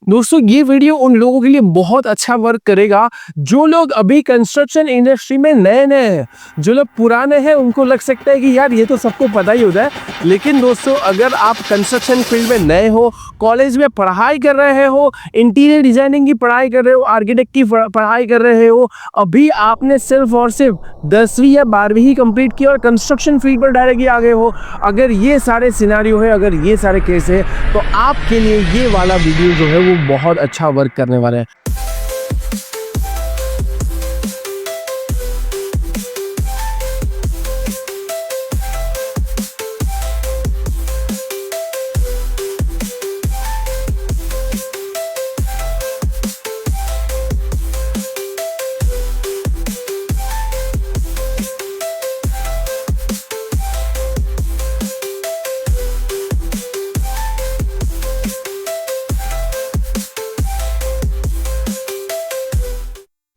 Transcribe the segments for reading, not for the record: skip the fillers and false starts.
दोस्तों ये वीडियो उन लोगों के लिए बहुत अच्छा वर्क करेगा जो लोग अभी कंस्ट्रक्शन इंडस्ट्री में नए नए हैं। जो लोग पुराने हैं उनको लग सकता है कि यार ये तो सबको पता ही होता है, लेकिन दोस्तों अगर आप कंस्ट्रक्शन फील्ड में नए हो, कॉलेज में पढ़ाई कर रहे हो, इंटीरियर डिजाइनिंग की पढ़ाई कर रहे हो, आर्किटेक्ट की पढ़ाई कर रहे हो, अभी आपने सिर्फ और सिर्फ 10वीं या 12वीं ही कंप्लीट की और कंस्ट्रक्शन फील्ड पर डायरेक्टली आ गए हो, अगर ये सारे सिनारियो है, अगर ये सारे केस है, तो आपके लिए ये वाला वीडियो जो है वो बहुत अच्छा वर्क करने वाला है।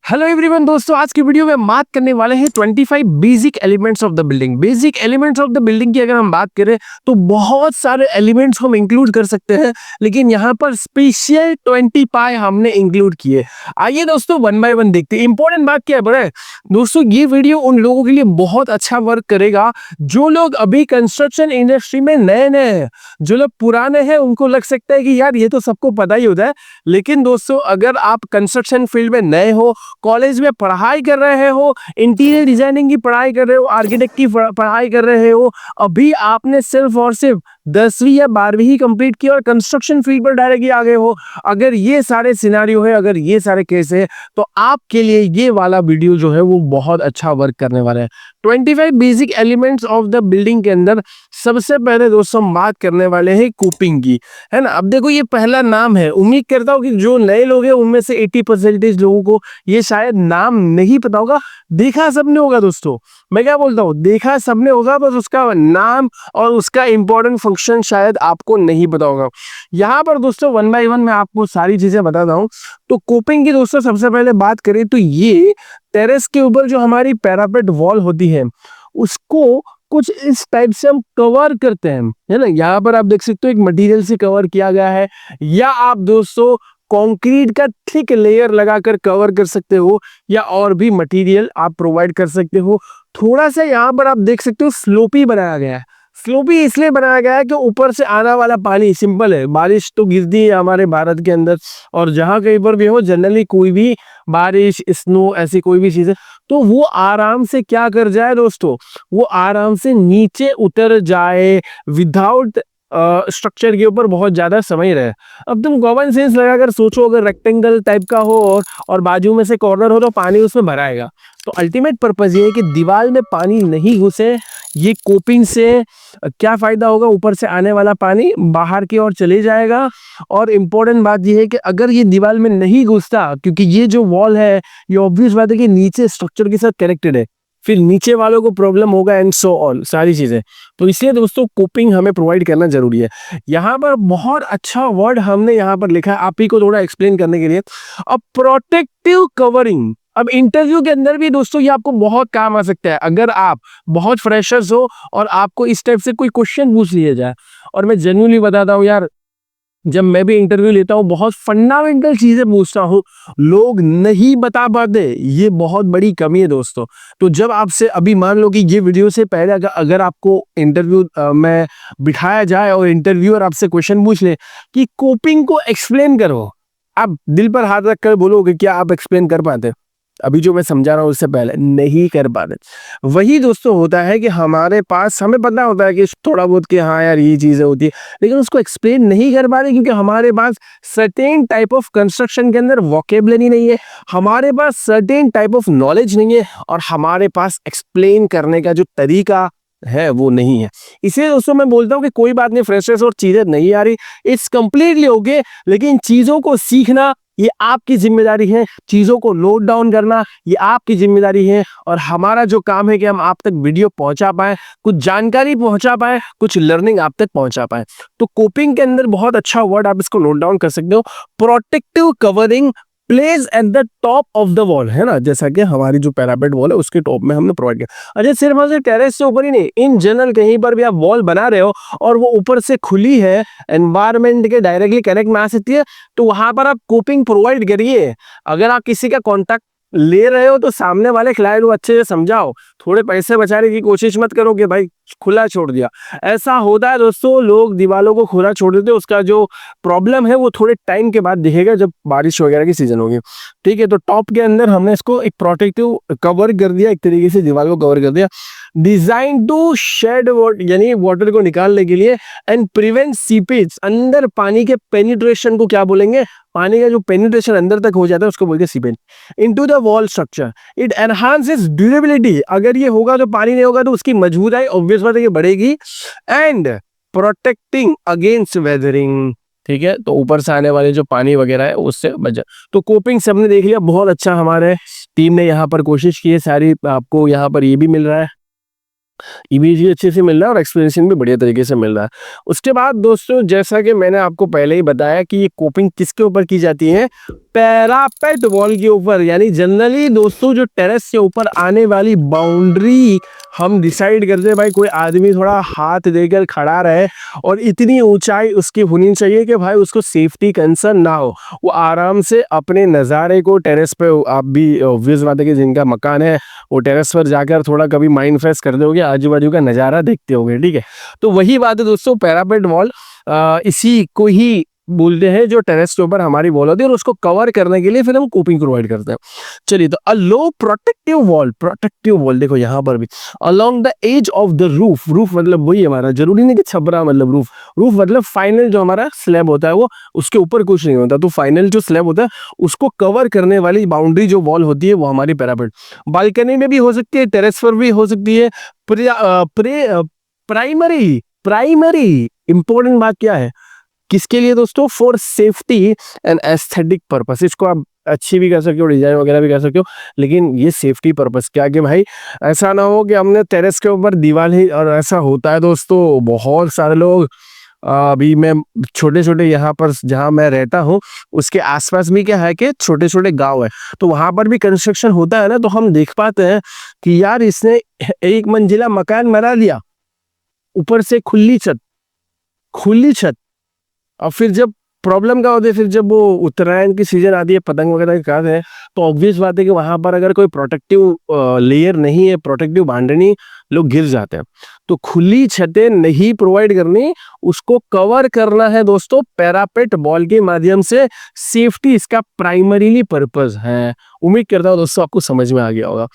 हेलो एवरीवन दोस्तों, आज की वीडियो में बात करने वाले हैं 25 basic elements of the building. Basic elements of the building की अगर हम बात करें तो बहुत सारे एलिमेंट्स हम इंक्लूड कर सकते हैं, लेकिन यहाँ पर स्पेशल 25 हमने इंक्लूड किए। आइए दोस्तों वन बाय वन देखते हैं। इंपॉर्टेंट बात क्या है बड़ा है दोस्तों, ये वीडियो उन लोगों के लिए बहुत अच्छा वर्क करेगा जो लोग अभी कंस्ट्रक्शन इंडस्ट्री में नए नए हैं। जो लोग पुराने हैं उनको लग सकता है कि यार ये तो सबको पता ही होता है, लेकिन दोस्तों अगर आप कंस्ट्रक्शन फील्ड में नए हो, कॉलेज में पढ़ाई कर रहे हो, इंटीरियर डिजाइनिंग की पढ़ाई कर रहे हो, आर्किटेक्ट की पढ़ाई कर रहे हो, अभी आपने सिर्फ और सिर्फ 10वीं या 12वीं ही कंप्लीट की और कंस्ट्रक्शन फील्ड पर डायरेक्टली आ गए हो, अगर ये सारे सिनारियो है, अगर ये सारे केस है, तो आपके लिए ये वाला वीडियो जो है वो बहुत अच्छा वर्क करने वाला है। 25 basic elements of the building के अंदर सबसे पहले दोस्तों हम बात करने वाले हैं कूपिंग की, है ना। अब देखो ये पहला नाम है, उम्मीद करता हूँ कि जो नए लोग हैं उनमें से 80% लोगों को ये शायद नाम नहीं पता होगा। देखा सबने होगा दोस्तों, मैं क्या बोलता हूँ, देखा सबने होगा, बस उसका नाम और उसका इंपॉर्टेंट फंक्शन शायद आपको नहीं पता होगा। यहाँ पर दोस्तों वन बाय वन मैं आपको सारी चीजें बताता हूँ। तो कोपिंग की दोस्तों सबसे पहले बात करें तो ये टेरेस के ऊपर जो हमारी पैरापेट वॉल होती है उसको कुछ इस टाइप से हम कवर करते हैं, है ना। यहाँ पर आप देख सकते हो एक मटेरियल से कवर किया गया है, या आप दोस्तों कंक्रीट का थिक लेयर लगाकर कवर कर सकते हो, या और भी मटेरियल आप प्रोवाइड कर सकते हो। थोड़ा सा यहाँ पर आप देख सकते हो स्लोपी बनाया गया है। स्लोपी इसलिए बनाया गया है कि ऊपर से आने वाला पानी, सिंपल है, बारिश तो गिरती है हमारे भारत के अंदर, और जहाँ कहीं पर भी हो जनरली कोई भी बारिश, स्नो, ऐसी कोई भी चीज है तो वो आराम से क्या कर जाए दोस्तों, वो आराम से नीचे उतर जाए विदाउट स्ट्रक्चर के ऊपर बहुत ज्यादा समय रहे। अब तुम कॉमन सेंस लगाकर सोचो, अगर रेक्टेंगल टाइप का हो और बाजू में से कॉर्नर हो तो पानी उसमें भराएगा। तो अल्टीमेट पर्पज ये है कि दीवार में पानी नहीं घुसे। ये कोपिंग से क्या फायदा होगा, ऊपर से आने वाला पानी बाहर की ओर चले जाएगा। और इम्पोर्टेंट बात ये है कि अगर ये दीवार में नहीं घुसता, क्योंकि ये जो वॉल है ये ऑब्वियस बात है कि नीचे स्ट्रक्चर के साथ कनेक्टेड है, फिर नीचे वालों को प्रॉब्लम होगा एंड सो ऑल सारी चीजें। तो इसलिए दोस्तों कोपिंग हमें प्रोवाइड करना जरूरी है। यहाँ पर बहुत अच्छा वर्ड हमने यहाँ पर लिखा है आप ही को थोड़ा एक्सप्लेन करने के लिए, अ प्रोटेक्टिव कवरिंग। अब इंटरव्यू के अंदर भी दोस्तों ये आपको बहुत काम आ सकता है। अगर आप बहुत फ्रेशर्स हो और आपको इस टाइप से कोई क्वेश्चन पूछ लिया जाए, और मैं जेन्युइनली बताता हूँ यार, जब मैं भी इंटरव्यू लेता हूँ बहुत फंडामेंटल चीजें पूछता हूँ, लोग नहीं बता पाते, ये बहुत बड़ी कमी है दोस्तों। तो जब आपसे अभी मान लो कि ये वीडियो से पहले अगर आपको इंटरव्यू में बिठाया जाए और इंटरव्यूअर आपसे क्वेश्चन पूछ ले कि कोपिंग को एक्सप्लेन करो, आप दिल पर हाथ रख कर बोलोगे क्या आप एक्सप्लेन कर पाते? अभी जो मैं समझा रहा हूँ उससे पहले नहीं कर पाते। वही दोस्तों होता है कि हमारे पास, हमें पता होता है कि थोड़ा बहुत कि हाँ यार ये चीजें होती है, लेकिन उसको एक्सप्लेन नहीं कर पा रहे क्योंकि हमारे पास सर्टेन टाइप ऑफ कंस्ट्रक्शन के अंदर वोकेबलरी नहीं है, हमारे पास सर्टेन टाइप ऑफ नॉलेज नहीं है, और हमारे पास एक्सप्लेन करने का जो तरीका है वो नहीं है। इसलिए दोस्तों मैं बोलता हूँ कि कोई बात नहीं, फ्रेशर्स और चीजें नहीं आ रही, इट्स कंप्लीटली ओके, लेकिन चीजों को सीखना ये आपकी जिम्मेदारी है, चीजों को नोट डाउन करना ये आपकी जिम्मेदारी है, और हमारा जो काम है कि हम आप तक वीडियो पहुंचा पाए, कुछ जानकारी पहुंचा पाए, कुछ लर्निंग आप तक पहुंचा पाए। तो कोपिंग के अंदर बहुत अच्छा वर्ड आप इसको नोट डाउन कर सकते हो, protective covering place at the top of the wall, है ना, जैसा कि हमारी जो पैरापेट वॉल है उसके टॉप में हमने प्रोवाइड किया। अच्छा, सिर्फ और सिर्फ टेरेस से ऊपर ही नहीं, इन जनरल कहीं पर भी आप वॉल बना रहे हो और वो ऊपर से खुली है, एनवायरमेंट के डायरेक्टली कनेक्ट में आ सकती है, तो वहां पर आप कोपिंग प्रोवाइड करिए। अगर आप किसी का कॉन्टैक्ट ले रहे हो तो सामने वाले क्लाइंट को अच्छे से समझाओ, थोड़े पैसे बचाने की कोशिश मत करो कि भाई खुला छोड़ दिया। ऐसा होता है दोस्तों, लोग दीवालों को खुला छोड़ देते हैं, उसका जो प्रॉब्लम है वो थोड़े टाइम के बाद दिखेगा जब बारिश वगैरह की सीजन होगी। ठीक है, तो टॉप के अंदर हमने इसको एक प्रोटेक्टिव कवर कर दिया, एक तरीके से दीवार को कवर कर दिया, डिजाइन टू शेड यानी वाटर को निकालने के लिए, एंड प्रिवेंट सीपेज, अंदर पानी के पेनिट्रेशन को क्या बोलेंगे, पानी का जो पेनिट्रेशन अंदर तक हो जाता है उसको बोलते हैं seepage, into the wall structure. It enhances durability, अगर ये होगा तो पानी नहीं होगा तो उसकी मजबूताई ऑब्वियस बात है कि बढ़ेगी, एंड प्रोटेक्टिंग अगेंस्ट वेदरिंग। ठीक है, तो ऊपर से आने वाले जो पानी वगैरह है उससे बचा। तो कोपिंग से हमने देख लिया, बहुत अच्छा हमारे टीम ने यहाँ पर कोशिश की है सारी, आपको यहाँ पर ये भी मिल रहा है, इमेज भी अच्छे से मिल रहा है और एक्सप्लेनेशन भी बढ़िया तरीके से मिल रहा है। उसके बाद दोस्तों, जैसा कि मैंने आपको पहले ही बताया कि ये कोपिंग किसके ऊपर की जाती है, पैरापेट वॉल के ऊपर। यानी जनरली दोस्तों जो टेरेस से ऊपर आने वाली बाउंड्री हम डिसाइड करते हैं, भाई कोई आदमी थोड़ा हाथ देकर खड़ा रहे और इतनी ऊंचाई उसकी होनी चाहिए कि भाई उसको सेफ्टी कंसर्न ना हो, वो आराम से अपने नज़ारे को टेरेस पे, आप भी ऑब्वियस बात है कि जिनका मकान है वो टेरेस पर जाकर थोड़ा कभी माइंड फ्रेश कर दोगे, आजू बाजू का नज़ारा देखते होगे। ठीक है, तो वही बात है दोस्तों, पैरापेट वॉल इसी को ही बोलते हैं जो टेरेस के ऊपर हमारी वॉल होती है, और उसको कवर करने के लिए फिर हम कोपिंग प्रोवाइड करते हैं। चलिए, तो अ लो प्रोटेक्टिव वॉल देखो यहाँ पर भी along the edge of the roof. Roof मतलब वही हमारा, जरूरी नहीं कि छपरा मतलब रूफ, रूफ मतलब फाइनल जो हमारा स्लैब होता है वो, उसके ऊपर कुछ नहीं होता, तो फाइनल जो स्लैब होता है उसको कवर करने वाली बाउंड्री जो वॉल होती है वो हमारी पैरापेट। बालकनी में भी हो सकती है, टेरेस पर भी हो सकती है। प्राइमरी इंपॉर्टेंट बात क्या है, किसके लिए दोस्तों, for safety and aesthetic purpose. इसको आप अच्छी भी कर सकते हो, डिजाइन वगैरह भी कर सकते हो, लेकिन ये सेफ्टी पर्पस क्या, कि भाई ऐसा ना हो कि हमने टेरेस के ऊपर दीवार ही, और ऐसा होता है दोस्तों बहुत सारे लोग, अभी मैं छोटे छोटे यहाँ पर जहाँ मैं रहता हूँ उसके आसपास भी क्या है कि छोटे छोटे गांव है, तो वहां पर भी कंस्ट्रक्शन होता है ना, तो हम देख पाते हैं कि यार इसने एक मंजिला मकान बना लिया, ऊपर से खुली छत, और फिर जब प्रॉब्लम क्या होती है, फिर जब वो उत्तरायण की सीजन आती है, पतंग वगैरह की काट है, तो ऑब्वियस बात है कि वहां पर अगर कोई प्रोटेक्टिव लेयर नहीं है, प्रोटेक्टिव बाउंड्री नहीं, लोग गिर जाते हैं। तो खुली छतें नहीं प्रोवाइड करनी, उसको कवर करना है दोस्तों पैरापेट वॉल के माध्यम से। सेफ्टी इसका प्राइमरीली पर्पस है। उम्मीद करता हूँ दोस्तों आपको समझ में आ गया होगा।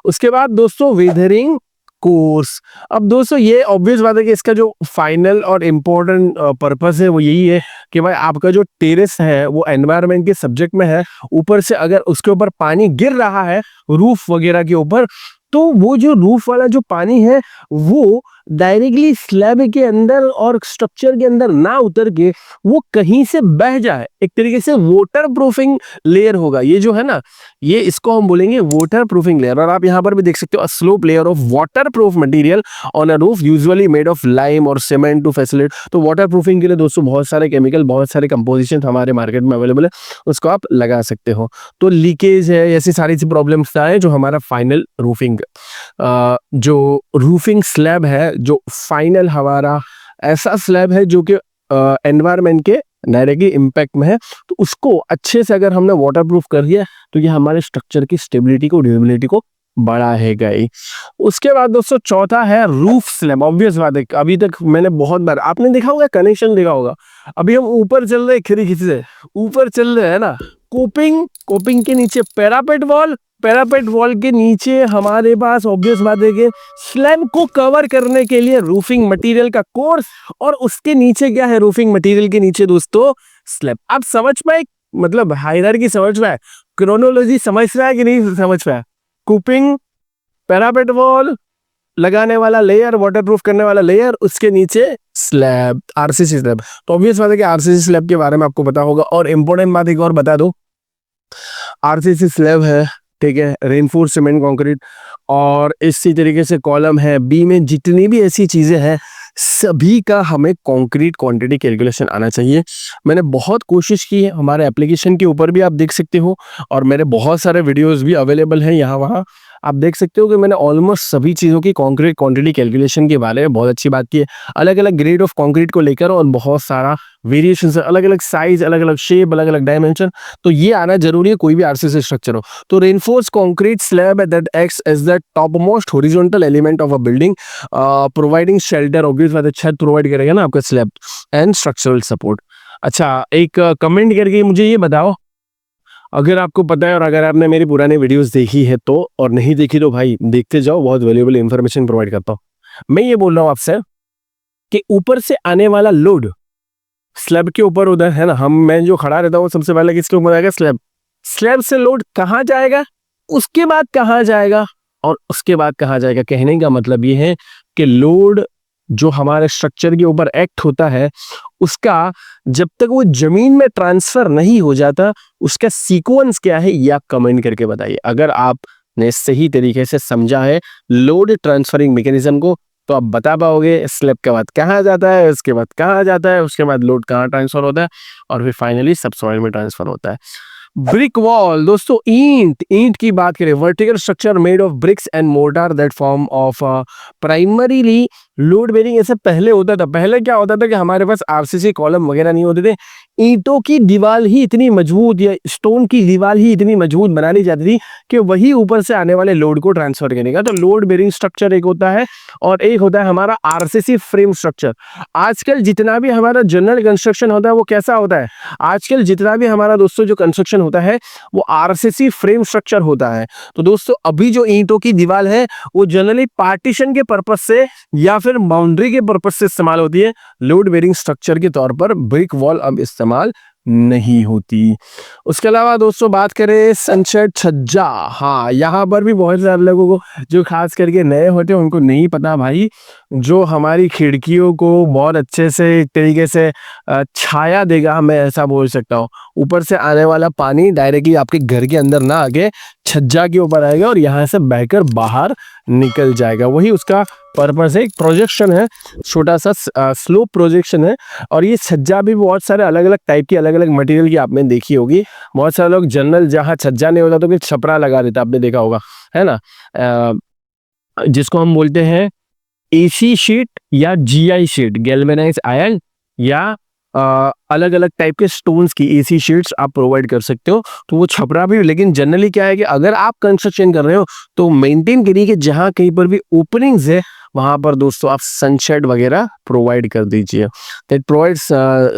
उसके बाद दोस्तों वेदरिंग कोर्स। अब दोस्तों ये ऑब्वियस बात है कि इसका जो फाइनल और इम्पोर्टेंट पर्पस है वो यही है कि भाई आपका जो टेरेस है वो एनवायरनमेंट के सब्जेक्ट में है, ऊपर से अगर उसके ऊपर पानी गिर रहा है रूफ वगैरह के ऊपर, तो वो जो रूफ वाला जो पानी है वो डायरेक्टली स्लैब के अंदर और स्ट्रक्चर के अंदर ना उतर के वो कहीं से बह जाए, एक तरीके से वाटर प्रूफिंग लेयर होगा ये जो है ना, ये इसको हम बोलेंगे वाटर प्रूफिंग लेयर। और आप यहाँ पर भी देख सकते हो a slope layer of water proof material on a roof usually made of lime और सीमेंट टू फैसिलिटेट। तो वाटर प्रूफिंग के लिए दोस्तों बहुत सारे केमिकल, बहुत सारे कंपोजिशन हमारे मार्केट में अवेलेबल है, उसको आप लगा सकते हो। तो लीकेज है, ऐसी सारी सी प्रॉब्लम्स है जो हमारा फाइनल रूफिंग जो रूफिंग स्लैब है, जो फाइनल हमारा ऐसा स्लैब है जो कि एनवायरनमेंट के डायरेक्टली इम्पैक्ट में है, तो उसको अच्छे से अगर हमने वाटर प्रूफ कर दिया तो ये हमारे स्ट्रक्चर की स्टेबिलिटी को, ड्यूरेबिलिटी को बढ़ाएगा ही। उसके बाद दोस्तों चौथा है रूफ स्लैब। ऑब्वियस बात है, अभी तक मैंने बहुत बार आपने देखा होगा, कनेक्शन देखा होगा। अभी हम ऊपर चल रहे, खिड़की से ऊपर चल रहे हैं ना, कोपिंग के नीचे पैरापेट वॉल, पैरापेट वॉल के नीचे हमारे पास ऑब्वियस बात है कि स्लैब को कवर करने के लिए रूफिंग मटेरियल का कोर्स, और उसके नीचे क्या है, रूफिंग मटेरियल के नीचे दोस्तों स्लैब। आप समझ पाए, मतलब हायरार्की समझ पाए, क्रोनोलॉजी समझ पाए कि नहीं समझ पाए। कोपिंग, पैरापेट वॉल, लगाने वाला लेयर, वाटरप्रूफ करने वाला लेयर, उसके नीचे स्लैब, आरसीसी स्लैब। तो ऑब्वियस बात है कि आरसीसी स्लैब के बारे में आपको पता होगा। और इंपॉर्टेंट बात एक और बता दो, आरसीसी स्लैब है, ठीक है, रेनफोर्स सीमेंट कंक्रीट, और इसी तरीके से कॉलम है बी में जितनी भी ऐसी चीज़ें हैं सभी का हमें कंक्रीट क्वांटिटी कैलकुलेशन आना चाहिए। मैंने बहुत कोशिश की है, हमारे एप्लीकेशन के ऊपर भी आप देख सकते हो और मेरे बहुत सारे वीडियोस भी अवेलेबल हैं यहाँ वहाँ। आप देख सकते हो कि मैंने ऑलमोस्ट सभी चीज़ों की कंक्रीट क्वांटिटी कैलकुलेशन के बारे में बहुत अच्छी बात की है। अलग अलग ग्रेड ऑफ कंक्रीट को लेकर और बहुत सारा वेरिएशन, अलग अलग साइज, अलग अलग शेप, अलग अलग डायमेंशन, तो ये आना जरूरी है कोई भी आरसीसी स्ट्रक्चर हो। तो reinforce concrete slab that acts as the top most horizontal element of a building, providing shelter, obvious बात है छत प्रोवाइड करेगा ना आपका स्लैब, एंड स्ट्रक्चरल सपोर्ट। अच्छा, एक कमेंट करके मुझे ये बताओ, अगर आपको पता है और अगर आपने मेरी पुरानी वीडियोस देखी है तो, और नहीं देखी तो भाई देखते जाओ, बहुत वैल्यूएबल इंफॉर्मेशन प्रोवाइड करता हूँ। मैं ये बोल रहा हूँ आपसे कि ऊपर से आने वाला लोड स्लैब के ऊपर होता है ना, मैं जो खड़ा रहता हूँ सबसे पहले किसके ऊपर आएगा? स्लैब। स्लैब से लोड कहाँ जाएगा, उसके बाद कहाँ जाएगा, और उसके बाद कहाँ जाएगा? कहने का मतलब ये है कि लोड जो हमारे स्ट्रक्चर के ऊपर एक्ट होता है उसका जब तक वो जमीन में ट्रांसफर नहीं हो जाता उसका सीक्वेंस क्या है ये आप कमेंट करके बताइए। अगर आपने सही तरीके से समझा है लोड ट्रांसफरिंग मैकेनिज्म को तो आप बता पाओगे स्लैब के बाद कहाँ जाता है, उसके बाद कहाँ जाता है, उसके बाद लोड कहाँ ट्रांसफर होता है और फिर फाइनली सबसॉइल में ट्रांसफर होता है। ब्रिक वॉल दोस्तों, ईंट की बात करें, vertical structure made of bricks and mortar that form of primarily load bearing. ऐसे पहले होता था, पहले क्या होता था कि हमारे पास आरसीसी कॉलम वगैरह नहीं होते थे, ईंटों की दीवार ही इतनी मजबूत या स्टोन की दीवार ही इतनी मजबूत बना ली जाती थी कि वही ऊपर से आने वाले लोड को ट्रांसफर करेगा। तो लोड बेरिंग स्ट्रक्चर एक होता है और एक होता है हमारा आरसीसी फ्रेम स्ट्रक्चर। आजकल जितना भी हमारा जनरल कंस्ट्रक्शन होता है वो कैसा होता है? आजकल जितना भी हमारा दोस्तों जो कंस्ट्रक्शन होता है वो आरसीसी फ्रेम स्ट्रक्चर होता है। तो दोस्तों अभी जो ईंटों की दीवार है वो जनरली पार्टीशन के पर्पस से या फिर बाउंड्री के पर्पस से इस्तेमाल होती है, लोड बेरिंग स्ट्रक्चर के तौर पर ब्रिक वॉल अब इस्तेमाल नहीं होती। उसके अलावा दोस्तों बात करें सनशेड छज्जा, हाँ यहाँ पर भी बहुत सारे लोगों को जो खास करके नए होते हैं उनको नहीं पता भाई, जो हमारी खिड़कियों को बहुत अच्छे से एक तरीके से छाया देगा, मैं ऐसा बोल सकता हूँ। ऊपर से आने वाला पानी डायरेक्टली आपके घर के अंदर ना आके छज्जा के ऊपर आएगा और यहाँ से बहकर बाहर निकल जाएगा, वही उसका पर्पस है। एक प्रोजेक्शन है, छोटा सा स्लोप प्रोजेक्शन है। और ये छज्जा भी बहुत सारे अलग अलग टाइप की, अलग अलग मटेरियल की आपने देखी होगी। बहुत सारे लोग जनरल जहाँ छज्जा नहीं होता तो फिर छपरा लगा देता, आपने देखा होगा, है ना, जिसको हम बोलते हैं एसी शीट या जीआई शीट, गैल्वेनाइज्ड आयरन, या अलग अलग टाइप के स्टोन्स की एसी शीट्स आप प्रोवाइड कर सकते हो, तो वो छपरा भी। लेकिन जनरली क्या है कि अगर आप कंस्ट्रक्शन कर रहे हो तो मेंटेन करिए कि जहां कहीं पर भी ओपनिंग्स है वहां पर दोस्तों आप सनशेड वगैरह प्रोवाइड कर दीजिए। That provides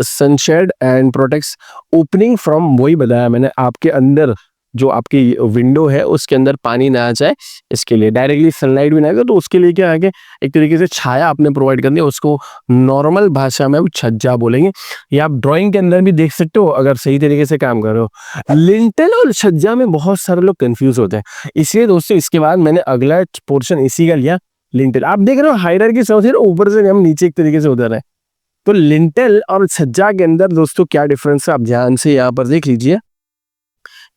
sunshade and protects opening from, वही बताया मैंने, आपके अंदर जो आपकी विंडो है उसके अंदर पानी ना आ जाए, इसके लिए डायरेक्टली सनलाइट भी ना आएगा, तो उसके लिए क्या है, एक तरीके से छाया आपने प्रोवाइड करनी है, उसको नॉर्मल भाषा में छज्जा बोलेंगे। या आप ड्राइंग के अंदर भी देख सकते हो अगर सही तरीके से काम कर रहे हो। लिंटल और छज्जा में बहुत सारे लोग कंफ्यूज होते हैं, इसलिए दोस्तों इसके बाद मैंने अगला पोर्शन इसी का लिया, लिंटल। आप देख रहे हो हायरार्की समझ, ऊपर से हम नीचे एक तरीके से उतर रहे हैं। तो लिंटल और छज्जा के अंदर दोस्तों क्या डिफरेंस है आप ध्यान से यहाँ पर देख लीजिए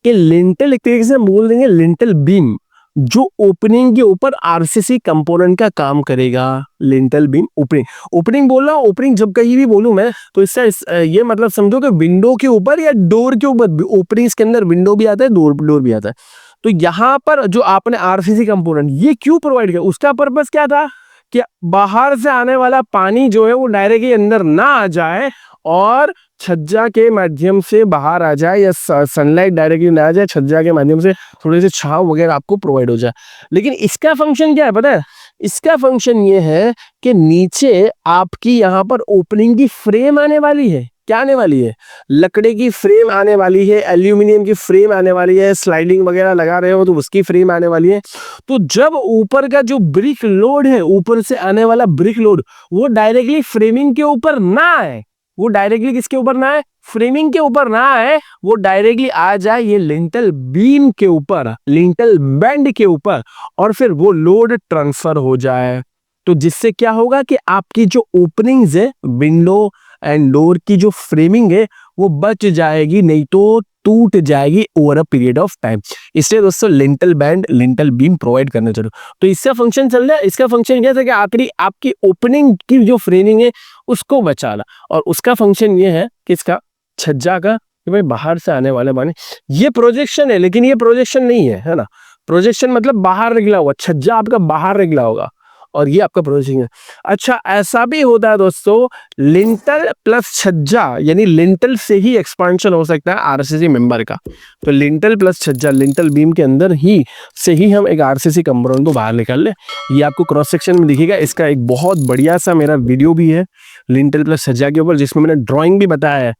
कि लिंटल एक तरीके से बोल देंगे लिंटल बीम, जो ओपनिंग के ऊपर आरसीसी कंपोनेंट का काम करेगा। लिंटल बीम ओपनिंग, ओपनिंग बोल रहा हूँ, ओपनिंग जब कहीं भी बोलूं मैं तो इससे ये मतलब समझो कि विंडो के ऊपर या डोर के ऊपर, ओपनिंग के अंदर विंडो भी आता है, डोर भी आता है। तो यहाँ पर जो आपने आरसीसी कंपोनेंट ये क्यों प्रोवाइड किया, उसका पर्पस क्या था कि बाहर से आने वाला पानी जो है वो डायरेक्टली अंदर ना आ जाए और छज्जा के माध्यम से बाहर आ जाए, या सनलाइट डायरेक्टली ना आ जाए, छज्जा के माध्यम से थोड़ी सी छांव वगैरह आपको प्रोवाइड हो जाए। लेकिन इसका फंक्शन क्या है पता है? इसका फंक्शन ये है कि नीचे आपकी यहाँ पर ओपनिंग की फ्रेम आने वाली है। क्या आने वाली है? लकड़ी की फ्रेम आने वाली है, एल्यूमिनियम की फ्रेम आने वाली है, स्लाइडिंग वगैरह लगा रहे हो तो उसकी फ्रेम आने वाली है। तो जब ऊपर का जो ब्रिक लोड है, ऊपर से आने वाला ब्रिक लोड, वो डायरेक्टली फ्रेमिंग के ऊपर ना आए, वो डायरेक्टली किसके ऊपर ना आए? फ्रेमिंग के ऊपर ना आए, वो डायरेक्टली आ जाए ये लिंटल बीम के ऊपर, लिंटल बैंड के ऊपर, और फिर वो लोड ट्रांसफर हो जाए। तो जिससे क्या होगा कि आपकी जो ओपनिंग्स है, विंडो एंड डोर की जो फ्रेमिंग है वो बच जाएगी, नहीं तो टूट जाएगी over a period of time. इसलिए दोस्तों lintel band, lintel beam provide करना चाहिए। तो इसका फंक्शन चल रहा है, इसका फंक्शन क्या था कि आखिरी आपकी ओपनिंग की जो फ्रेमिंग है उसको बचाना, और उसका फंक्शन ये है कि इसका छज्जा का कि भाई बाहर से आने वाले पानी, ये प्रोजेक्शन है लेकिन ये प्रोजेक्शन नहीं है ना। प्रोजेक्शन मतलब बाहर निकला हुआ, छज्जा आपका बाहर निकला होगा और ये आपका प्रोजेक्शन है। अच्छा, ऐसा भी होता है दोस्तों, लिंटल प्लस छज्जा, यानी लिंटल से ही एक्सपांशन हो सकता है आरसीसी मेंबर का। तो लिंटल प्लस छज्जा, लिंटल बीम के अंदर ही से ही हम एक आरसीसी कंपोनेंट को बाहर निकाल ले। ये आपको क्रॉस सेक्शन में दिखेगा। इसका एक बहुत बढ़िया सा मेरा वीडियो भी है लिंटल प्लस छज्जा के ऊपर, जिसमें मैंने ड्राइंग भी बताया है।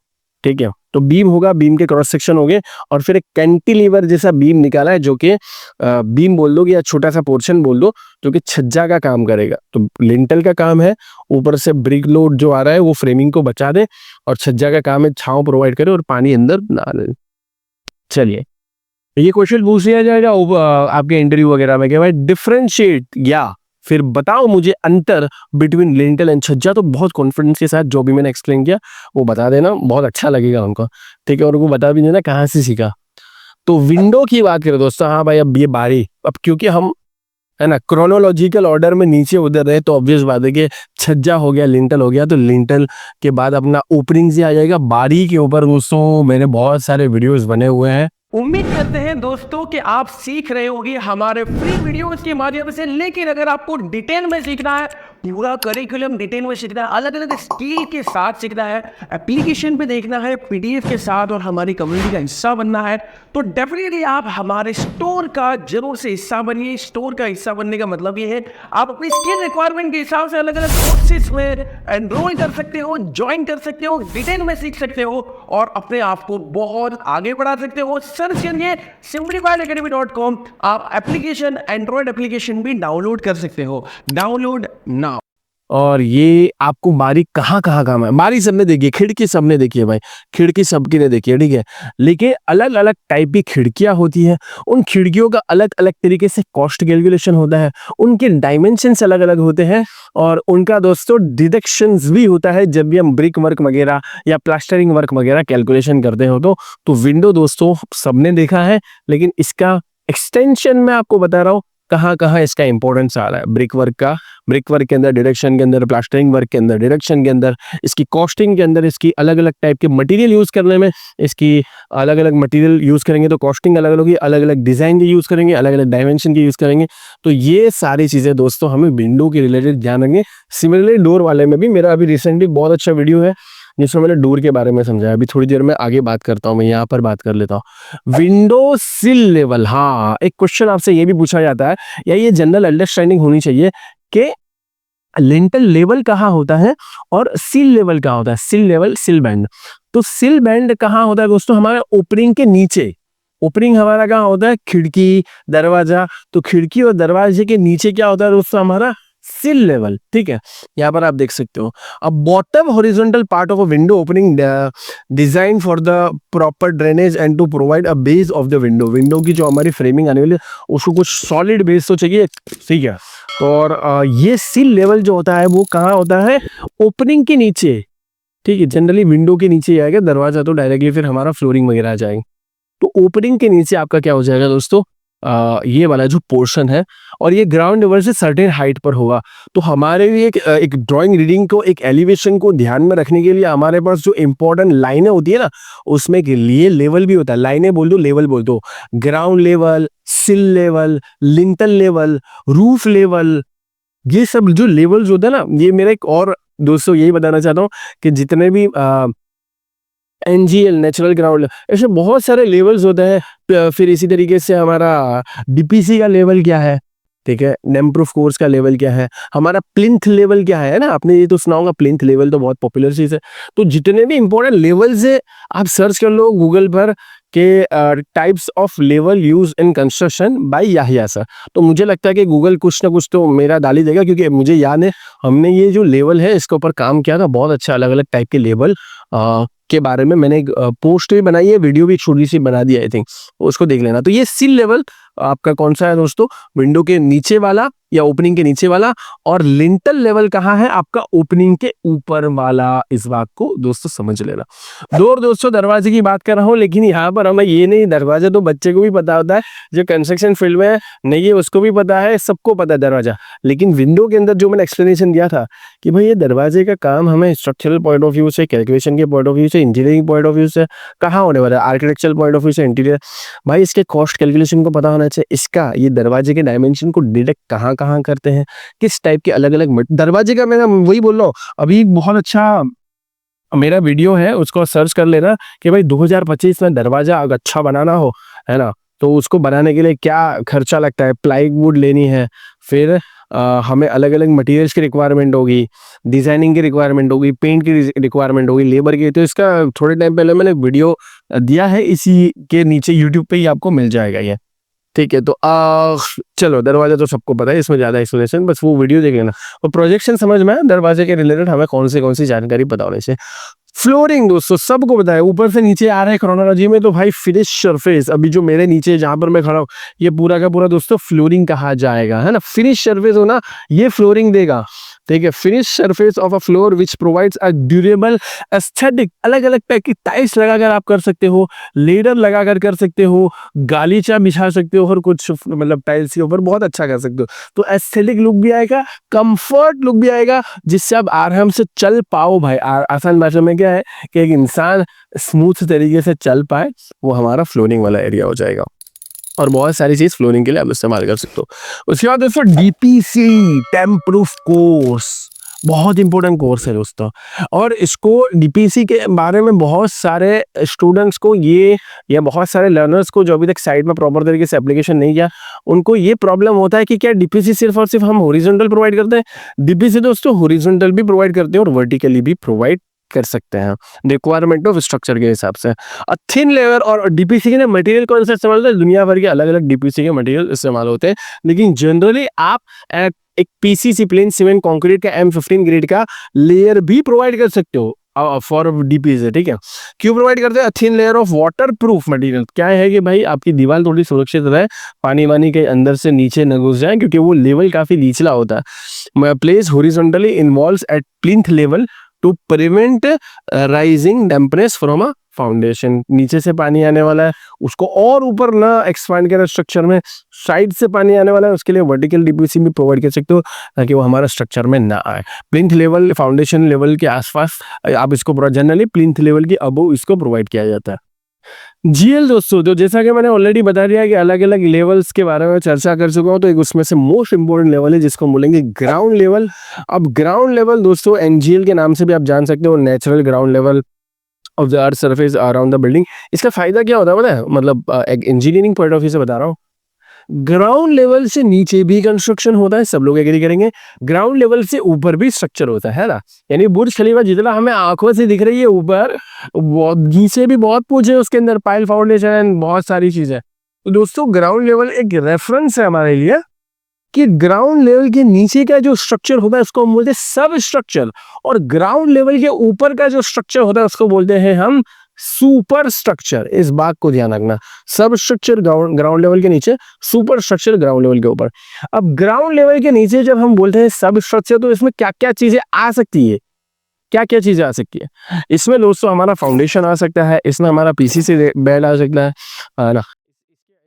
ठीक है, तो बीम होगा, बीम के क्रॉस सेक्शन हो गए, और फिर एक कैंटिलीवर जैसा बीम निकाला है जो कि बीम बोल दो या छोटा सा पोर्शन बोल दो, जो कि छज्जा का काम करेगा। तो लिंटल का काम है ऊपर से ब्रिक लोड जो आ रहा है वो फ्रेमिंग को बचा दे, और छज्जा का काम है छांव प्रोवाइड करे और पानी अंदर ना आने। चलिए, ये क्वेश्चन पूछ लिया जाएगा आपके इंटरव्यू वगैरह में कि भाई डिफरेंशिएट या फिर बताओ मुझे अंतर बिटवीन लिंटल एंड छज्जा। तो बहुत कॉन्फिडेंस के साथ जो भी मैंने एक्सप्लेन किया वो बता देना, बहुत अच्छा लगेगा उनको। ठीक है, और उनको बता भी देना कहाँ से सीखा। तो विंडो की बात करें दोस्तों, हाँ भाई अब ये बारी, अब क्योंकि हम है ना क्रोनोलॉजिकल ऑर्डर में नीचे उधर रहे, तो ऑब्वियस बात है कि छज्जा हो गया, लिंटल हो गया, तो लिंटल के बाद अपना ओपनिंग से आ जाएगा बारी के ऊपर। दोस्तों मैंने बहुत सारे वीडियोस बने हुए हैं, उम्मीद करते हैं दोस्तों कि आप सीख रहे होंगे हमारे फ्री वीडियोस के माध्यम से। लेकिन अगर आपको डिटेल में सीखना है, पूरा करिकुलम डिटेल में सीखना है, अलग अलग स्किल के साथ सीखना है, एप्लीकेशन पे देखना है, पीडीएफ के साथ, और हमारी कम्युनिटी का हिस्सा बनना है, तो डेफिनेटली आप हमारे स्टोर का जरूर से हिस्सा बनिए। स्टोर का हिस्सा बनने का मतलब ये है आप अपनी स्किल रिक्वायरमेंट के हिसाब से अलग अलग कोर्सेज में एनरोल कर सकते हो, ज्वाइन कर सकते हो, डिटेल में सीख सकते हो और अपने आप को बहुत आगे बढ़ा सकते हो। सर्च करिए simplifiedacademy.com। आप एप्लीकेशन, एंड्रॉइड एप्लीकेशन भी डाउनलोड कर सकते हो। Download now. और ये आपको बारी कहाँ कहाँ काम है। बारी सबने देखी है, खिड़की सबने देखी है भाई, खिड़की सबकी ने देखी है, ठीक है। लेकिन अलग अलग टाइप की खिड़कियां होती हैं, उन खिड़कियों का अलग अलग तरीके से कॉस्ट कैलकुलेशन होता है, उनके डायमेंशंस अलग अलग होते हैं, और उनका दोस्तों डिडक्शंस भी होता है जब भी हम ब्रिक वर्क वगैरह या प्लास्टरिंग वर्क वगैरह कैलकुलेशन करते हो। तो विंडो दोस्तों सबने देखा है, लेकिन इसका एक्सटेंशन मैं आपको बता रहा हूँ कहाँ कहाँ इसका इंपॉर्टेंस आ रहा है। ब्रिक वर्क का, ब्रिक वर्क के अंदर डिडक्शन के अंदर, प्लास्टरिंग वर्क के अंदर डिडक्शन के अंदर, इसकी कॉस्टिंग के अंदर, इसकी अलग अलग टाइप के मटेरियल यूज करने में, इसकी अलग अलग मटेरियल यूज करेंगे तो कॉस्टिंग अलग अलग होगी, अलग अलग डिजाइन की यूज करेंगे, अलग अलग डायमेंशन की यूज करेंगे। तो ये सारी चीजें दोस्तों हमें विंडो के रिलेटेड ध्यान रखेंगे। सिमिलरली डोर वाले में भी मेरा अभी रिसेंटली बहुत अच्छा वीडियो है जिसमें मैंने डोर के बारे में समझाया। अभी थोड़ी देर में आगे बात करता हूँ, मैं यहाँ पर बात कर लेता हूँ विंडो सिल लेवल। हाँ, एक क्वेश्चन आपसे ये भी पूछा जाता है, या ये जनरल अंडरस्टैंडिंग होनी चाहिए कि लिंटल लेवल कहाँ होता है और सिल लेवल कहाँ होता है। सिल लेवल, सिल बैंड। तो सिल बैंड कहाँ होता है दोस्तों? हमारे ओपनिंग के नीचे। ओपनिंग हमारा कहाँ होता है? खिड़की, दरवाजा। तो खिड़की और दरवाजे के नीचे क्या होता है दोस्तों? हमारा सिल लेवल। ठीक है, यहाँ पर आप देख सकते हो। अब bottom horizontal part of a window opening design for the proper drainage and to provide a base of the window. Window की जो हमारी फ्रेमिंग आने वाली है उसको कुछ सॉलिड बेस तो चाहिए, ठीक है। तो और ये सिल लेवल जो होता है वो कहाँ होता है? ओपनिंग के नीचे। ठीक है, जनरली विंडो के नीचे ही आएगा, दरवाजा तो डायरेक्टली फिर हमारा फ्लोरिंग वगैरह आ जाएंगे। तो ओपनिंग के नीचे आपका क्या हो जाएगा दोस्तों? ये वाला जो पोर्शन है, और ये ग्राउंड लेवल से सर्टेन हाइट पर होगा। तो हमारे लिए एक ड्राइंग रीडिंग को, एक एलिवेशन को ध्यान में रखने के लिए हमारे पास जो इंपॉर्टेंट लाइनें होती है ना, उसमें के लिए लेवल भी होता है। लाइनें बोल दो, लेवल बोल दो। ग्राउंड लेवल, सिल level, lintel level, roof level, ये सब जो लेवल्स होते हैं ना, ये मेरा एक और दोस्तों यही बताना चाहता हूँ कि जितने भी एनजीएल, नेचुरल ग्राउंड, ऐसे बहुत सारे लेवल्स होते हैं। फिर इसी तरीके से हमारा डीपीसी का लेवल क्या है, ठीक है, नेमप्रूफ कोर्स का लेवल क्या है, हमारा प्लिंथ लेवल क्या है ना, आपने ये तो सुना होगा, प्लिंथ लेवल तो बहुत पॉपुलर चीज है। तो जितने भी इंपॉर्टेंट लेवल्स है आप सर्च कर लो गूगल पर के types of level use in construction by Yahiya sir. तो मुझे लगता है कि गूगल कुछ ना कुछ तो मेरा डाल ही देगा, क्योंकि मुझे याद है हमने ये जो लेवल है इसके ऊपर काम किया था। बहुत अच्छा अलग अलग टाइप के लेवल के बारे में मैंने एक पोस्ट भी बनाई है, वीडियो भी छोटी सी बना दी आई थिंक, उसको देख लेना। तो ये सिल लेवल आपका कौन सा है दोस्तों, विंडो के नीचे वाला या ओपनिंग के नीचे वाला, और लिंटल लेवल कहाँ है आपका, ओपनिंग के ऊपर वाला। इस बात को दोस्तों समझ लेना। दोस्तों दरवाजे की बात कर रहा हूँ, लेकिन यहाँ पर हमें ये नहीं, दरवाजा तो बच्चे को भी पता होता है, जो कंस्ट्रक्शन फील्ड में नहीं है उसको भी पता है, सबको पता है दरवाजा। लेकिन विंडो के अंदर जो मैंने एक्सप्लेनेशन दिया था कि भाई ये दरवाजे का काम हमें स्ट्रक्चरल पॉइंट ऑफ व्यू से, कैलकुलेशन के पॉइंट ऑफ व्यू से, इंजीनियरिंग पॉइंट ऑफ व्यू से कहाँ होने वाला है, आर्किटेक्चरल पॉइंट ऑफ व्यू से, इंटीरियर, भाई इसके कॉस्ट कैलकुलेशन को पता होना चाहिए। इसका ये दरवाजे के डायमेंशन को डिटेक्ट कहाँ कहाँ करते हैं, किस टाइप के अलग अलग दरवाजे का, मैं वही बोल रहा हूँ। अभी बहुत अच्छा मेरा वीडियो है, उसको सर्च कर लेना कि भाई 2025 में दरवाजा अगर अच्छा बनाना हो, है ना, तो उसको बनाने के लिए क्या खर्चा लगता है, प्लाईवुड लेनी है, फिर हमें अलग अलग मटेरियल्स की रिक्वायरमेंट होगी, डिजाइनिंग की रिक्वायरमेंट होगी, पेंट की रिक्वायरमेंट होगी, लेबर की। तो इसका थोड़े टाइम पहले मैंने वीडियो दिया है, इसी के नीचे यूट्यूब पे ही आपको मिल जाएगा ये, ठीक है। तो चलो दरवाजा तो सबको पता है, इसमें ज़्यादा एक्सप्लेनेशन, बस वो वीडियो देख लेना। और प्रोजेक्शन समझ में आया, दरवाजे के रिलेटेड हमें कौन सी जानकारी पता होने से। फ्लोरिंग दोस्तों सबको पता है, ऊपर से नीचे आ रहे हैं क्रोनोलॉजी में, तो भाई फिनिश सरफेस, अभी जो मेरे नीचे जहां पर मैं खड़ा हूँ, ये पूरा का पूरा दोस्तों फ्लोरिंग कहा जाएगा, है ना। फिनिश सरफेस हो ना, ये फ्लोरिंग देगा, ठीक है। Finish surface of a floor which provides a durable aesthetic, अलग अलग टाइप की टाइल्स लगाकर आप कर सकते हो, लेडर लगाकर कर सकते हो, गालीचा बिछा सकते हो, और कुछ मतलब टाइल्स के ऊपर बहुत अच्छा कर सकते हो। तो एस्थेटिक लुक भी आएगा, कंफर्ट लुक भी आएगा, जिससे आप आराम से चल पाओ भाई। आसान भाषा में क्या है कि एक इंसान स्मूथ तरीके से चल पाए, वो हमारा फ्लोरिंग वाला एरिया हो जाएगा। और बहुत सारी चीज फ्लोरिंग के लिए आप इस्तेमाल कर सकते हो। उसके बाद दोस्तों डीपीसी, टेम्प प्रूफ कोर्स, बहुत इंपॉर्टेंट कोर्स है दोस्तों। और इसको डीपीसी के बारे में बहुत सारे स्टूडेंट्स को ये, या बहुत सारे लर्नर्स को जो अभी तक साइट में प्रॉपर तरीके से एप्लीकेशन नहीं किया, उनको ये प्रॉब्लम होता है कि क्या डीपीसी सिर्फ और सिर्फ हम हॉरिजॉन्टल प्रोवाइड करते हैं। डीपीसी दोस्तों हॉरिजॉन्टल भी प्रोवाइड करते हैं और वर्टिकली भी प्रोवाइड कर सकते हैं, रिक्वायरमेंट ऑफ स्ट्रक्चर के हिसाब से। थिन लेयर और डीपीसी के मटेरियल कौन सा इस्तेमाल होता है, दुनिया भर के अलग अलग डीपीसी के मटेरियल इस्तेमाल होते हैं, लेकिन जनरली आप एक पीसीसी प्लेन सीमेंट कंक्रीट का M15 ग्रेड का लेयर भी प्रोवाइड कर सकते हो फॉर डीपीसी, ठीक है। क्यों प्रोवाइड करते हैं, thin layer of water proof material. क्या है कि भाई आपकी दीवार थोड़ी सुरक्षित रहे, पानी वानी के अंदर से नीचे न घुस जाए, क्योंकि वो लेवल काफी नीचला होता है। Place horizontally involves at plinth level to prevent rising dampness from a foundation. नीचे से पानी आने वाला है, उसको और ऊपर ना एक्सपांड करें स्ट्रक्चर में, साइड से पानी आने वाला है, उसके लिए वर्टिकल डीपीसी भी प्रोवाइड कर सकते हो, ताकि वो हमारा स्ट्रक्चर में ना आए। प्लिंथ लेवल, फाउंडेशन लेवल के आसपास आप इसको, जनरली प्लिंथ लेवल के अबव इसको प्रोवाइड किया जाता है। जीएल दोस्तों, तो जैसा कि मैंने ऑलरेडी बता दिया कि अलग अलग लेवल्स के बारे में चर्चा कर चुका हूँ, तो एक उसमें से मोस्ट इंपोर्टेंट लेवल है जिसको बोलेंगे ग्राउंड लेवल। अब ग्राउंड लेवल दोस्तों एनजीएल के नाम से भी आप जान सकते हो, natural ground level of the earth surface around the building. इसका फायदा क्या होता है पता है, मतलब एक इंजीनियरिंग पॉइंट ऑफ व्यू से बता रहा हूँ। ग्राउंड लेवल से नीचे भी कंस्ट्रक्शन होता है, सब लोग एग्री करेंगे। ग्राउंड लेवल से ऊपर भी स्ट्रक्चर होता है ना, यानी बुर्ज खलीफा जितना हमें आंखों से दिख रही है ऊपर, नीचे भी बहुत कुछ है उसके अंदर, पाइल फाउंडेशन, बहुत सारी चीजें। तो दोस्तों ग्राउंड लेवल एक रेफरेंस है हमारे लिए कि ग्राउंड लेवल के नीचे का जो स्ट्रक्चर होता है उसको हम बोलते हैं सब स्ट्रक्चर, और ग्राउंड लेवल के ऊपर का जो स्ट्रक्चर होता है उसको बोलते हैं हम सुपर स्ट्रक्चर। इस बात को ध्यान रखना, सब स्ट्रक्चर ग्राउंड लेवल के नीचे, सुपर स्ट्रक्चर ग्राउंड लेवल के ऊपर। अब ग्राउंड लेवल के नीचे जब हम बोलते हैं सब स्ट्रक्चर, तो इसमें क्या क्या चीजें आ सकती है, क्या क्या चीजें आ सकती है इसमें दोस्तों, हमारा फाउंडेशन आ सकता है, इसमें हमारा पीसीसी बेड आ सकता है ना।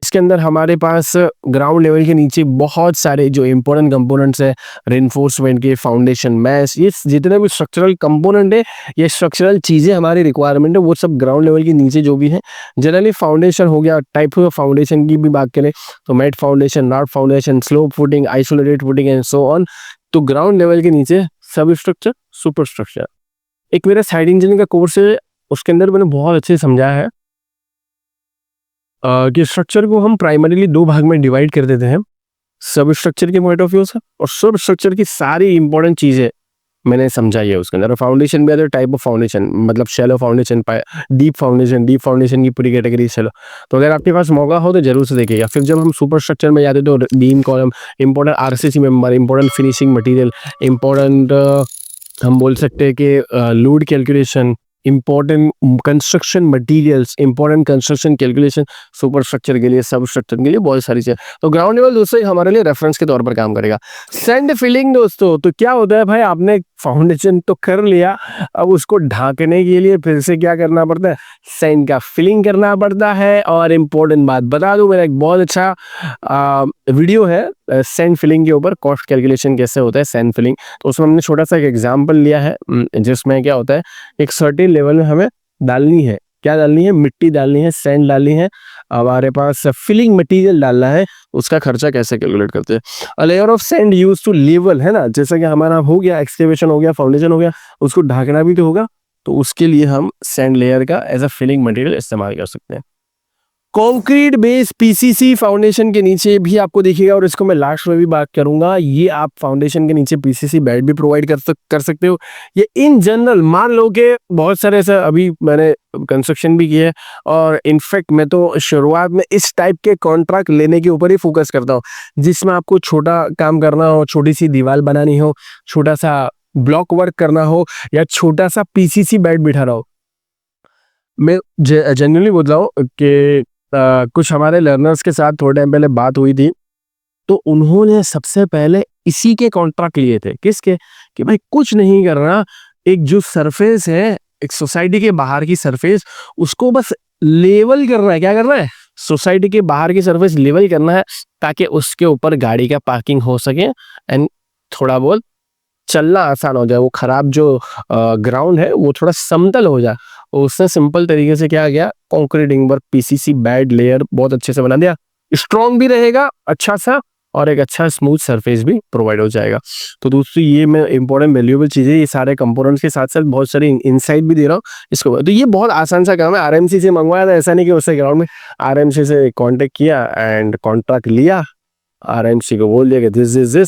इसके अंदर हमारे पास ग्राउंड लेवल के नीचे बहुत सारे जो इंपॉर्टेंट कंपोनेंट्स है, रेनफोर्समेंट के, फाउंडेशन, मैश, ये जितने भी स्ट्रक्चरल कंपोनेंट है, ये स्ट्रक्चरल चीजें हमारी रिक्वायरमेंट है, वो सब ग्राउंड लेवल के नीचे जो भी है। जनरली फाउंडेशन हो गया, टाइप ऑफ फाउंडेशन की भी बात करें तो matte foundation, not foundation, slope footing, isolated footing and so on. तो ग्राउंड लेवल के नीचे सब स्ट्रक्चर, सुपर स्ट्रक्चर। एक मेरा साइड इंजीनियरिंग का कोर्स है, उसके अंदर मैंने बहुत अच्छे समझाया है कि स्ट्रक्चर को हम प्राइमरीली दो भाग में डिवाइड कर देते हैं, सब स्ट्रक्चर के पॉइंट ऑफ व्यू से, और सब स्ट्रक्चर की सारी इंपॉर्टेंट चीजें मैंने समझाई है उसके अंदर। फाउंडेशन भी अदर टाइप ऑफ फाउंडेशन, मतलब शैलो फाउंडेशन, डीप फाउंडेशन की पूरी कैटेगरी शैलो। तो अगर आपके पास मौका हो तो जरूर से देखिएगा। फिर जब हम सुपर स्ट्रक्चर में जाते तो beam column, important RCC member, important finishing material, important हम बोल सकते हैं कि load calculation, important construction materials, important construction calculation, super structure के लिए, सब स्ट्रक्चर के लिए बहुत सारी चीज़। तो ग्राउंड लेवल दोस्तों हमारे लिए रेफरेंस के तौर पर काम करेगा। सैंड फिलिंग दोस्तों, तो क्या होता है भाई, आपने फाउंडेशन तो कर लिया, अब उसको ढांकने के लिए फिर से क्या करना पड़ता है, सैंड का फिलिंग करना पड़ता है। और इम्पोर्टेंट बात बता दूं, मेरा एक बहुत अच्छा वीडियो है सैंड फिलिंग के ऊपर, कॉस्ट कैलकुलेशन कैसे होता है सैंड फिलिंग। तो उसमें हमने छोटा सा एक एग्जाम्पल लिया है, जिसमें क्या होता है, एक सर्टेन लेवल में हमें डालनी है, क्या डालनी है, मिट्टी डालनी है, सैंड डालनी है, हमारे पास फिलिंग मटेरियल डालना है, उसका खर्चा कैसे कैलकुलेट करते हैं। A layer of sand use to level, है ना, जैसा कि हमारा हो गया एक्सकेवेशन हो गया, फाउंडेशन हो गया, उसको ढांकना भी तो होगा, तो उसके लिए हम सैंड लेयर का एज अ फिलिंग मटेरियल इस्तेमाल कर सकते हैं। कंक्रीट बेस पीसीसी फाउंडेशन के नीचे भी आपको देखिएगा, और इसको मैं लास्ट में भी बात करूंगा, ये आप फाउंडेशन के नीचे पीसीसी बेड भी प्रोवाइड कर सकते हो। ये इन जनरल मान लो कि बहुत सारे ऐसा, अभी मैंने कंस्ट्रक्शन भी किया है, और इनफैक्ट मैं तो शुरुआत में इस टाइप के कॉन्ट्रैक्ट लेने के ऊपर ही फोकस करता हूँ, जिसमें आपको छोटा काम करना हो, छोटी सी दीवार बनानी हो, छोटा सा ब्लॉक वर्क करना हो, या छोटा सा पीसीसी बेड बिठाना हो। मैं जनरली बोल रहा हूँ कि कुछ हमारे लर्नर्स के साथ थोड़े टाइम पहले बात हुई थी, तो उन्होंने सबसे पहले इसी के कॉन्ट्रैक्ट लिए थे। किसके? कि भाई कुछ नहीं करना, एक जो सरफेस है, एक सोसाइटी के बाहर की सरफेस, उसको बस लेवल करना है। क्या करना है? सोसाइटी के बाहर की सरफेस लेवल करना है, ताकि उसके ऊपर गाड़ी का पार्किंग हो सके एंड थोड़ा बहुत चलना आसान हो जाए, वो खराब जो ग्राउंड है वो थोड़ा समतल हो जाए। उसने सिंपल तरीके से क्या किया, concreting work PCC bed layer बहुत अच्छे से बना दिया, स्ट्रॉन्ग भी रहेगा अच्छा सा, और एक अच्छा स्मूथ सरफेस भी प्रोवाइड हो जाएगा। तो दोस्तों ये मैं इंपॉर्टेंट वैल्यूएबल चीजें, ये सारे कंपोनेंट्स के साथ साथ बहुत सारी इनसाइट भी दे रहा हूँ इसको। तो ये बहुत आसान सा काम है, आरएमसी से मंगवाया था, ऐसा नहीं कि उससे ग्राउंड में आरएमसी से कांटेक्ट किया एंड कॉन्ट्रैक्ट लिया, आरएमसी को बोल दिया कि दिस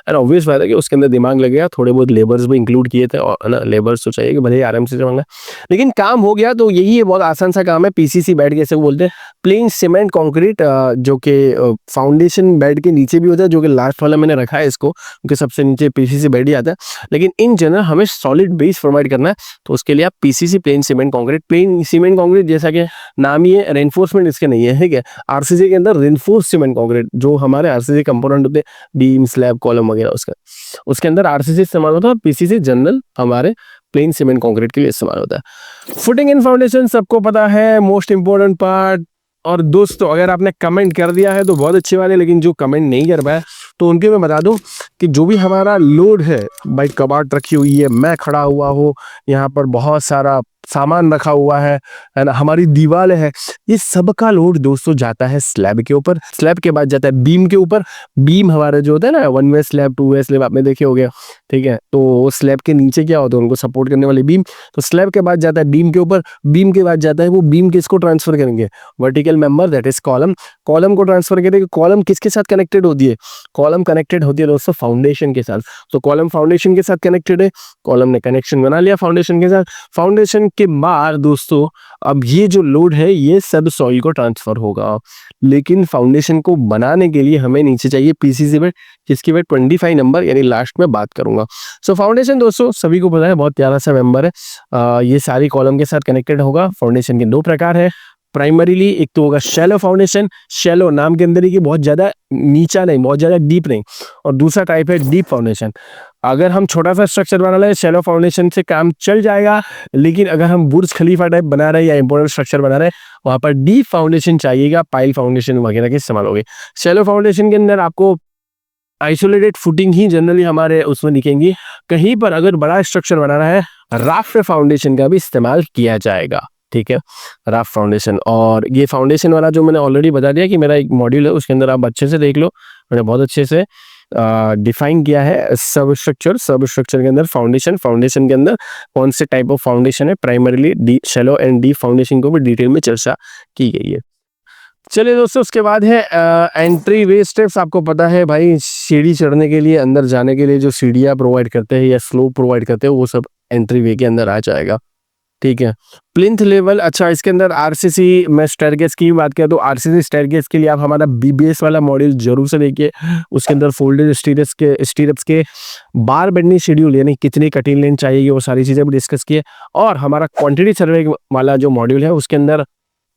एंड ऑब्वियस बात है कि उसके अंदर दिमाग लगेगा, थोड़े बहुत लेबर्स भी इंक्लूड किए थे, और ना लेबर्स तो चाहिए कि भले ही आरएमसी से मांगा, लेकिन काम हो गया। तो यही है, बहुत आसान सा काम है। पीसीसी बेड कैसे बोलते हैं, प्लेन सीमेंट कंक्रीट, जो कि फाउंडेशन बेड के नीचे भी होता है, जो कि लास्ट वाला मैंने रखा है इसको, क्योंकि सबसे नीचे पीसीसी बेड ही आता है, लेकिन इन जनरल हमें सॉलिड बेस प्रोवाइड करना है, तो उसके लिए आप PCC plane cement concrete, plane cement concrete जैसा कि नाम ही है, रेनफोर्समेंट इसके नहीं है, ठीक है। आरसीसी के अंदर रेनफोर्स सीमेंट कंक्रीट, जो हमारे आरसीसी कंपोनेंट होते हैं, बीम स्लैब कॉलम वगैरह, उसके अंदर आरसीसी इस्तेमाल होता है, और पीसीसी जनरल हमारे प्लेन सीमेंट कंक्रीट के लिए इस्तेमाल होता है। फुटिंग एंड फाउंडेशन सबको पता है, मोस्ट इंपोर्टेंट पार्ट। और दोस्तों अगर आपने कमेंट कर दिया है तो बहुत अच्छी बात है, लेकिन जो कमेंट नहीं कर पाया तो उनके मैं बता दूं कि जो भी हमारा लोड है, भाई कबाट रखी हुई है, मैं खड़ा हुआ हूँ, यहाँ पर बहुत सारा सामान रखा हुआ है ना, हमारी दीवार है, ये सबका लोड दोस्तों जाता है स्लैब के ऊपर, स्लैब के बाद जाता है बीम के ऊपर। बीम हमारे जो होता है ना, 1 वे स्लैब 2 वे स्लैब आपने देखे हो गया, ठीक है। तो स्लैब के नीचे क्या होता है, उनको सपोर्ट करने वाली बीम, तो स्लैब के बाद जाता है बीम के ऊपर, बीम के बाद जाता है, वो बीम किसको ट्रांसफर करेंगे, vertical member that is column, column को ट्रांसफर करेंगे। कॉलम किसके साथ कनेक्टेड होती है, कॉलम कनेक्टेड होती है दोस्तों फाउंडेशन के साथ। तो कॉलम फाउंडेशन के साथ कनेक्टेड है, कॉलम ने कनेक्शन बना लिया फाउंडेशन के साथ। फाउंडेशन के बाद दोस्तों अब ये जो लोड है ये सब सॉइल को ट्रांसफर होगा, लेकिन फाउंडेशन को बनाने के लिए हमें नीचे चाहिए पीसीसी बेड, जिसकी वेट 25 नंबर यानी लास्ट में बात करूंगा। सो फाउंडेशन दोस्तों सभी को पता है, बहुत प्यारा सा मेंबर है। ये सारी कॉलम के साथ कनेक्टेड होगा। फाउंडेशन के 2 प्रकार है, प्राइमरीली एक तो होगा शैलो फाउंडेशन, शैलो नाम के अंदर ही कि बहुत ज्यादा नीचा नहीं, बहुत ज्यादा डीप नहीं, और दूसरा टाइप है डीप फाउंडेशन। अगर हम छोटा सा स्ट्रक्चर बना रहे हैं शैलो फाउंडेशन से काम चल जाएगा, लेकिन अगर हम बुर्ज खलीफा टाइप बना रहे हैं या इंपोर्टेंट स्ट्रक्चर बना रहे हैं, वहां पर डीप फाउंडेशन चाहिएगा, पाइल फाउंडेशन वगैरह के इस्तेमाल होगी। शैलो फाउंडेशन के अंदर आपको आइसोलेटेड फुटिंग ही जनरली हमारे उसमें दिखेंगी। कहीं पर अगर बड़ा स्ट्रक्चर बनाना है, राफ्ट फाउंडेशन का भी इस्तेमाल किया जाएगा, ठीक है, राफ्ट फाउंडेशन। और ये फाउंडेशन वाला जो मैंने ऑलरेडी बता दिया कि मेरा एक मॉड्यूल है, उसके अंदर आप अच्छे से देख लो, मैंने बहुत अच्छे से डिफाइन किया है सब स्ट्रक्चर के अंदर फाउंडेशन, फाउंडेशन के अंदर कौन से टाइप ऑफ फाउंडेशन है, primarily D shallow and deep foundation को भी डिटेल में चर्चा की गई है। चलिए दोस्तों, उसके बाद है एंट्री वे स्टेप्स। आपको पता है भाई, सीढ़ी चढ़ने के लिए, अंदर जाने के लिए जो सीढ़ियाँ प्रोवाइड करते हैं या स्लोप प्रोवाइड करते हैं, वो सब एंट्री वे के अंदर आ जाएगा। ठीक है। प्लिंथ लेवल, अच्छा इसके अंदर आरसीसी में स्टेयरकेस की बात करें तो आरसीसी स्टेयरकेस के लिए आप हमारा बीबीएस वाला मॉड्यूल जरूर से देखिए। उसके अंदर फोल्डेड स्टीरअप्स के बार बेंडिंग शेड्यूल यानी कितनी कटिंग लेंथ चाहिए वो सारी चीज़ें भी डिस्कस किए। और हमारा क्वांटिटी सर्वे वाला जो मॉड्यूल है उसके अंदर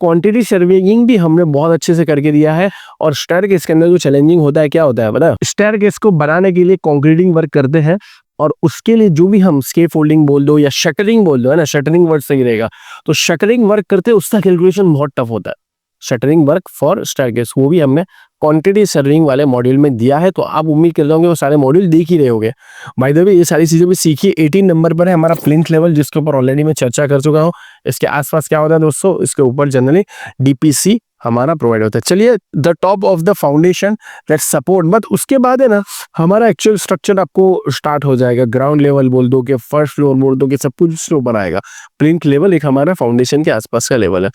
क्वांटिटी सर्वेइंग भी हमने बहुत अच्छे से करके दिया है। और स्टेयरकेस के अंदर जो चैलेंजिंग होता है क्या होता है पता है, स्टेयरकेस को बनाने के लिए कंक्रीटिंग वर्क करते हैं और उसके लिए जो भी हम स्केप फोल्डिंग बोल दो या शटरिंग बोल दो, है ना, शटरिंग वर्ड सही रहेगा। तो शटरिंग वर्क करते उसका कैलकुलेशन बहुत टफ होता है। शटरिंग वर्क फॉर स्टेयरकेस वो भी हमने क्वांटिटी सर्विंग वाले मॉड्यूल में दिया है। तो आप उम्मीद कर लोगे वो सारे मॉड्यूल देख ही रहे होगे। बाय द वे ये सारी चीजें भी सीखिए। 18 नंबर पर है हमारा प्लिंथ लेवल जिसके ऊपर ऑलरेडी मैं चर्चा कर चुका हूँ। इसके आसपास क्या होता है दोस्तों, इसके ऊपर जनरली डीपीसी हमारा प्रोवाइड होता है। चलिए the top of the foundation that support, but उसके बाद है ना हमारा एक्चुअल स्ट्रक्चर आपको स्टार्ट हो जाएगा। ग्राउंड लेवल बोल दो कि फर्स्ट फ्लोर बोल दो कि सब कुछ उसके ऊपर आएगा। प्लिंथ लेवल एक हमारा फाउंडेशन के आसपास का लेवल है।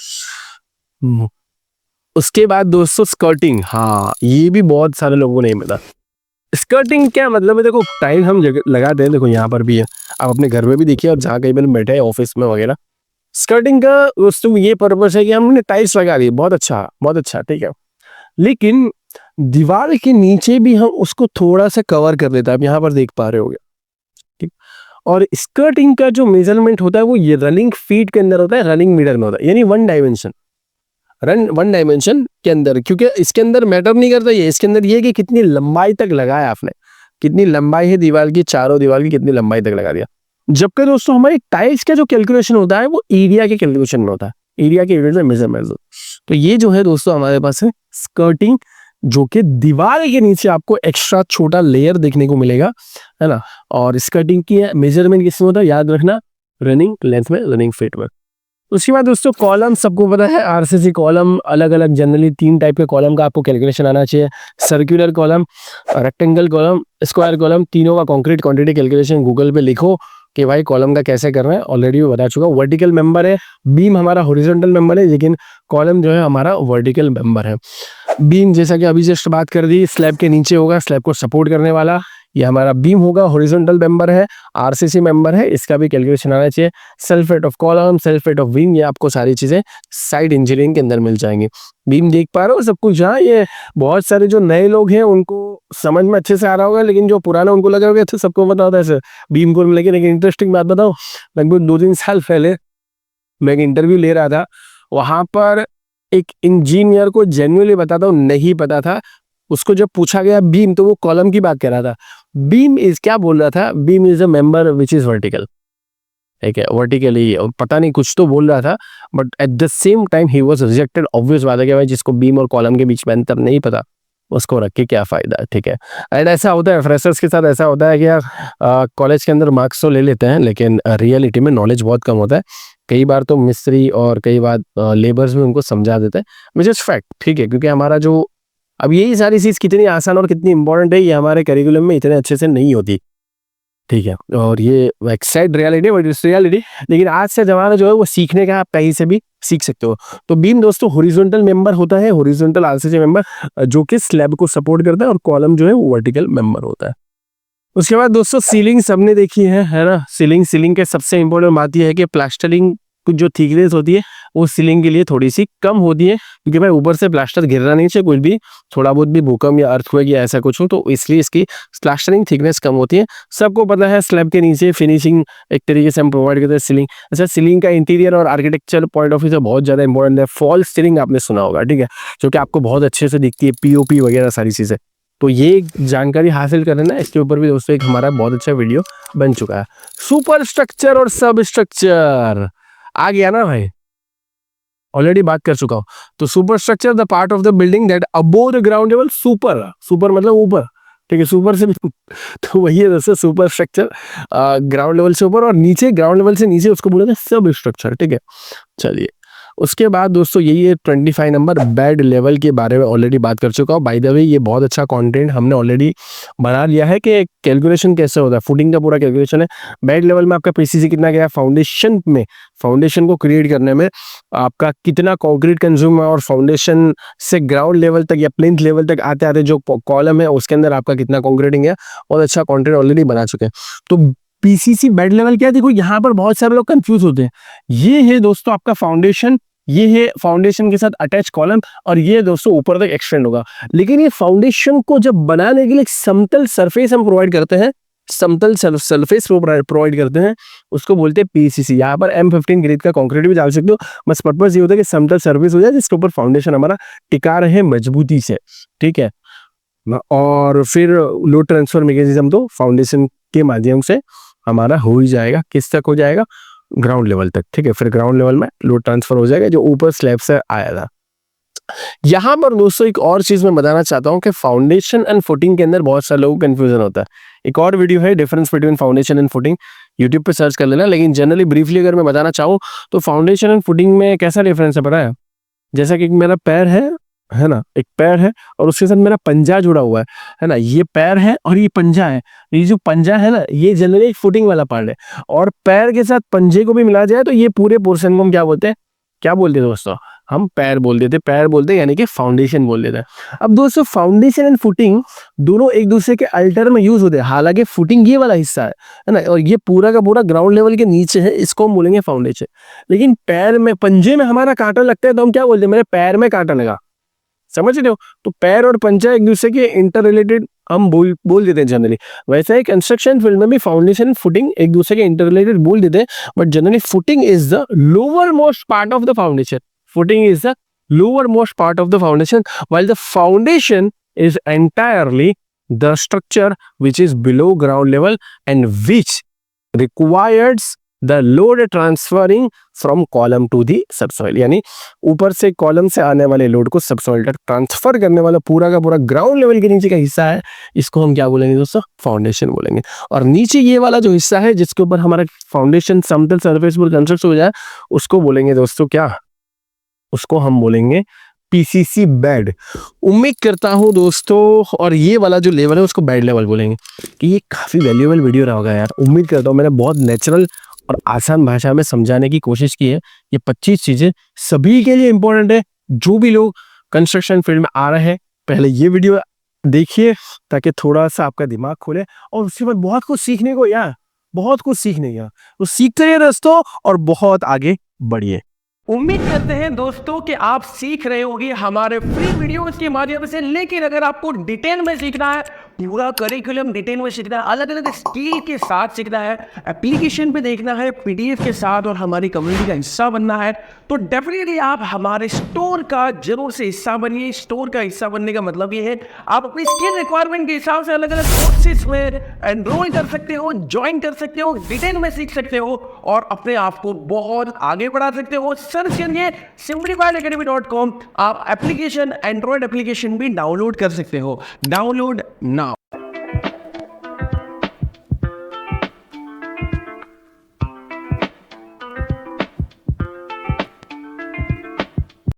उसके बाद दोस्तों स्कर्टिंग, हाँ ये भी बहुत सारे लोगों को नहीं मिला। स्कर्टिंग क्या मतलब है, देखो टाइल हम लगाते हैं, देखो यहाँ पर भी है, आप अपने घर में भी देखिए और जहाँ कहीं पर बैठे हैं ऑफिस में वगैरह। स्कर्टिंग का दोस्तों ये पर्पस है कि हमने टाइल्स लगा दी, बहुत अच्छा ठीक है, लेकिन दीवार के नीचे भी हम उसको थोड़ा सा कवर कर देता है। आप यहाँ पर देख पा रहे होगे, ठीक। और स्कर्टिंग का जो मेजरमेंट होता है वो ये रनिंग फीट के अंदर होता है, रनिंग मीटर में होता है, यानी वन डायमेंशन के अंदर। क्योंकि इसके अंदर मैटर नहीं करता ये, इसके अंदर ये है कि कितनी लंबाई तक लगाया आपने, कितनी लंबाई है दीवार की, चारों दीवार की कितनी लंबाई तक लगा दिया। जबकि दोस्तों हमारे टाइल्स का जो कैलकुलेशन होता है वो एरिया के कैलकुलेशन में होता है, एरिया के यूनिट में मेजरमेंट। तो ये जो है दोस्तों हमारे पास है स्कर्टिंग, जो कि दीवार के नीचे आपको एक्स्ट्रा छोटा लेयर देखने को मिलेगा, है ना। और स्कर्टिंग की मेजरमेंट किसमें होता है याद रखना, रनिंग लेंथ में, रनिंग फीट में। उसके बाद दोस्तों कॉलम सबको पता है, आरसीसी कॉलम अलग अलग जनरली 3 टाइप के कॉलम का आपको कैलकुलेशन आना चाहिए। Circular column, rectangle column, square column, तीनों का कंक्रीट क्वांटिटी कैलकुलेशन गूगल पे लिखो कि भाई कॉलम का कैसे करना है, ऑलरेडी वो बता चुका। वर्टिकल मेंबर है, बीम हमारा हॉरिजॉन्टल मेंबर है, लेकिन कॉलम जो है हमारा वर्टिकल मेंबर है। बीम जैसा कि अभी जस्ट बात कर दी, स्लैब के नीचे होगा, स्लैब को सपोर्ट करने वाला ये हमारा बीम होगा, हॉरिजॉन्टल मेंबर है, आरसीसी मेंबर है, इसका भी कैलकुलेशन आना चाहिए। Self weight of column, self weight of beam, ये आपको सारी चीजें साइड इंजीनियरिंग के अंदर मिल जाएंगी। बीम देख पा रहे हो सब कुछ, हाँ ये बहुत सारे जो नए लोग हैं उनको समझ में अच्छे से आ रहा होगा, लेकिन जो पुराना उनको लगा होगा अच्छा सबको पता होता है सर बीम को लेके। लेकिन इंटरेस्टिंग बात बताओ, लगभग 2-3 साल पहले मैं एक इंटरव्यू ले रहा था, वहां पर एक इंजीनियर को जेन्युइनली बताता हूँ नहीं पता था। उसको जब पूछा गया बीम, तो वो कॉलम की बात कर रहा था। बीम इज क्या बोल रहा था, beam is a member which is vertical, ठीक है, वर्टिकली पता नहीं कुछ तो बोल रहा था, but at the same time he was rejected. Obvious बात है कि भाई जिसको बीम और कॉलम के बीच में अंतर नहीं पता उसको रख के क्या फायदा है, ठीक है। एंड ऐसा होता है फ्रेशर्स के साथ, ऐसा होता है कि यार कॉलेज के अंदर मार्क्स तो ले लेते हैं, लेकिन रियलिटी में नॉलेज बहुत कम होता है। कई बार तो मिस्त्री और कई बार लेबर्स भी उनको समझा देते हैं, विच इज फैक्ट, ठीक है। क्योंकि हमारा जो अब यही सारी चीज कितनी आसान और कितनी इंपॉर्टेंट है ये हमारे करिकुलम में इतने अच्छे से नहीं होती, ठीक है। और ये एक sad reality, but it's reality. लेकिन आज से जमाना जो है वो सीखने का, आप कहीं से भी सीख सकते हो। तो बीम दोस्तों हॉरिजॉन्टल मेंबर होता है, हॉरिजॉन्टल आरसीसी मेंबर जो कि स्लैब को सपोर्ट करता है, और कॉलम जो है वो वर्टिकल मेंबर होता है। उसके बाद दोस्तों सीलिंग सबने देखी है ना। सीलिंग के सबसे इंपॉर्टेंट बात यह है कि प्लास्टरिंग कुछ जो थिकनेस होती है वो सीलिंग के लिए थोड़ी सी कम होती है, क्योंकि भाई ऊपर से प्लास्टर गिरना नहीं चाहिए, कुछ भी थोड़ा बहुत भी भूकंप या अर्थक्वेक या ऐसा कुछ हो तो इसलिए इसकी प्लास्टरिंग थिकनेस कम होती है। सबको पता है स्लैब के नीचे फिनिशिंग एक तरीके से हम प्रोवाइड करते हैं सीलिंग। अच्छा, सीलिंग का इंटीरियर और आर्किटेक्चर पॉइंट ऑफ व्यू से बहुत ज्यादा इंपॉर्टेंट है। फॉल सीलिंग आपने सुना होगा, ठीक है, जो कि आपको बहुत अच्छे से दिखती है, पीओपी वगैरह सारी चीजें। तो ये जानकारी हासिल करना ना, इसके ऊपर भी दोस्तों एक हमारा बहुत अच्छा वीडियो बन चुका है। सुपर स्ट्रक्चर और सब स्ट्रक्चर आ गया ना भाई, ऑलरेडी बात कर चुका हूं। तो super structure the part of the building that above the ground level, super मतलब ऊपर, ठीक है, सुपर से तो वही है दोस्तों सुपर स्ट्रक्चर, ग्राउंड लेवल से ऊपर, और नीचे ग्राउंड लेवल से नीचे उसको बोलते हैं सब स्ट्रक्चर, ठीक है। चलिए उसके बाद दोस्तों यही है 25 नंबर बेड लेवल के बारे में ऑलरेडी बात कर चुका हूँ। बाय द वे ये बहुत अच्छा कंटेंट हमने ऑलरेडी बना लिया है कि कैलकुलेशन कैसे होता है, फुटिंग का पूरा कैलकुलेशन है। बेड लेवल में आपका पीसीसी कितना गया, फाउंडेशन को क्रिएट करने में आपका कितना कंक्रीट कंज्यूम है, और फाउंडेशन से ग्राउंड लेवल तक या प्लिंथ लेवल तक आते आते जो कॉलम है उसके अंदर आपका कितना कंक्रीटिंग है, बहुत अच्छा कंटेंट ऑलरेडी बना चुके हैं। तो पीसीसी बेड लेवल क्या है, देखो यहाँ पर बहुत सारे लोग कंफ्यूज होते हैं। ये है दोस्तों आपका फाउंडेशन, ये है फाउंडेशन के साथ अटैच कॉलम, और ये दोस्तों ऊपर तक एक्सटेंड होगा। लेकिन ये फाउंडेशन को जब बनाने के लिए समतल सरफेस हम प्रोवाइड करते हैं, समतल सरफेस प्रोवाइड करते हैं, उसको बोलते हैं पीसीसी। यहाँ पर M15 ग्रेड का कंक्रीट भी डाल सकते हो, बस पर्पस ये होता है कि समतल सरफेस हो जाए जिसके ऊपर फाउंडेशन हमारा टिका रहे मजबूती से, ठीक है। और फिर लोड ट्रांसफर मैकेनिज्म तो फाउंडेशन के माध्यम से हमारा हो ही जाएगा, किस तक हो जाएगा, ग्राउंड लेवल तक, ठीक है। फिर ग्राउंड लेवल में लोड ट्रांसफर हो जाएगा जो ऊपर स्लैब से आया था। यहाँ पर दोस्तों एक और चीज मैं बताना चाहता हूँ कि फाउंडेशन एंड फुटिंग के अंदर बहुत सारे लोगों को कंफ्यूजन होता है। एक और वीडियो है difference between foundation and footing, YouTube पे सर्च कर लेना। लेकिन जनरली ब्रीफली अगर मैं बताना चाहूँ तो फाउंडेशन एंड फुटिंग में कैसा डिफरेंस है पता है? जैसा कि मेरा पैर है ना, एक पैर है और उसके साथ मेरा पंजा जुड़ा हुआ है ना, ये पैर है और ये पंजा है। ये जो पंजा है ना, ये जनरली एक फुटिंग वाला पार्ट है, और पैर के साथ पंजे को भी मिला जाए तो ये पूरे पोर्शन को हम क्या बोलते हैं, क्या बोलते हैं दोस्तों, हम पैर बोल देते, पैर बोलते हैं, यानी कि फाउंडेशन बोल देते हैं। अब दोस्तों फाउंडेशन एंड फुटिंग दोनों एक दूसरे के अल्टर में यूज होते हैं। हालांकि फुटिंग ये वाला हिस्सा है ना, और ये पूरा का पूरा ग्राउंड लेवल के नीचे है, इसको हम बोलेंगे फाउंडेशन। लेकिन पैर में, पंजे में हमारा कांटा लगता है तो हम क्या बोलते हैं, मेरे पैर में कांटा लगा, समझ रहे हो? तो पैर और पंजा एक दूसरे के इंटर रिलेटेड हम बोल देते हैं जनरली। वैसे ही कंस्ट्रक्शन फील्ड में भी फाउंडेशन फुटिंग एक दूसरे के इंटर रिलेटेड बोल देते हैं, but generally footing is the lower most part of the foundation. Footing is the lowermost part of the foundation, while the foundation is entirely the structure which is below ground level and which requires the load transferring from column to the subsoil। यानी ऊपर से column से आने वाले load को subsoil तक transfer करने वाला पूरा का पूरा ग्राउंड लेवल के नीचे का हिस्सा है, इसको हम क्या बोलेंगे दोस्तों, फाउंडेशन बोलेंगे। और नीचे ये वाला जो हिस्सा है जिसके ऊपर हमारा फाउंडेशन समतल सरफेस पर कंस्ट्रक्ट हो जाए, उसको बोलेंगे दोस्तों क्या, उसको हम बोलेंगे पीसीसी बेड। उम्मीद करता हूं दोस्तों, और ये वाला जो लेवल है उसको बेड लेवल बोलेंगे, कि ये काफ़ी वैल्यूएबल वीडियो रहा होगा यार। उम्मीद करता हूं मैंने बहुत नेचुरल और आसान भाषा में समझाने की कोशिश की है। ये 25 चीज़ें सभी के लिए इंपॉर्टेंट है, जो भी लोग कंस्ट्रक्शन फील्ड में आ रहे हैं, पहले ये वीडियो देखिए ताकि थोड़ा सा आपका दिमाग खोले, और उसके बाद बहुत कुछ सीखने को यार, बहुत कुछ सीखने का, तो सीखते रहिए दोस्तों और बहुत आगे बढ़िए। उम्मीद करते हैं दोस्तों कि आप सीख रहे होंगे हमारे फ्री वीडियोस के माध्यम से। लेकिन अगर आपको डिटेल में सीखना है, पूरा करिकुलम डिटेल में सीखना है, अलग अलग स्किल के साथ सीखना है, एप्लीकेशन पे देखना है, पीडीएफ के साथ, और हमारी कम्युनिटी का हिस्सा बनना है, तो डेफिनेटली आप हमारे स्टोर का जरूर से हिस्सा बनिए। स्टोर का हिस्सा बनने का मतलब ये है आप अपनी स्किल रिक्वायरमेंट के हिसाब से अलग अलग कोर्सेज में एनरोल कर सकते हो, ज्वाइन कर सकते हो, डिटेल में सीख सकते हो और अपने आप को बहुत आगे बढ़ा सकते हो। सर्च करिए simplifiedacademy.com। आप एप्लीकेशन, एंड्रॉइड एप्लीकेशन भी डाउनलोड कर सकते हो। Download now.